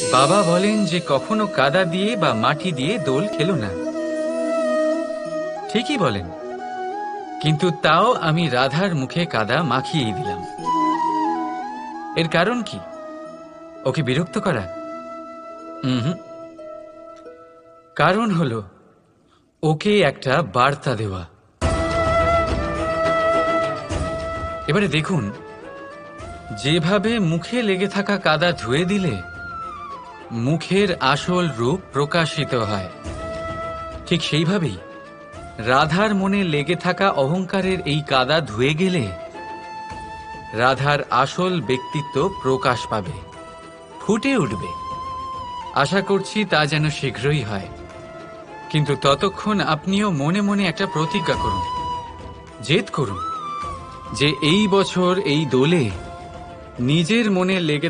বাবা বলেন যে কখনো কাদা দিয়ে বা মাটি দিয়ে দোল খেলো না। ঠিকই বলেন, কিন্তু তাও আমি রাধার মুখে কাদা মাখিয়ে দিলাম। এর কারণ কি? ওকে বিরক্ত করা? হুম, কারণ হলো ওকে একটা বার্তা দেওয়া। এবারে দেখুন, যেভাবে মুখে লেগে থাকা কাদা ধুয়ে দিলে মুখের আসল রূপ প্রকাশিত হয়, ঠিক সেইভাবেই রাধার মনে লেগে থাকা অহংকারের এই কাদা ধুয়ে গেলে রাধার আসল ব্যক্তিত্ব প্রকাশ পাবে, ফুটে উঠবে। আশা করছি তা যেন শীঘ্রই হয়। কিন্তু ততক্ষণ আপনিও মনে মনে একটা প্রতিজ্ঞা করুন, জেদ করুন যে এই বছর এই দোলে নিজের মনে লেগে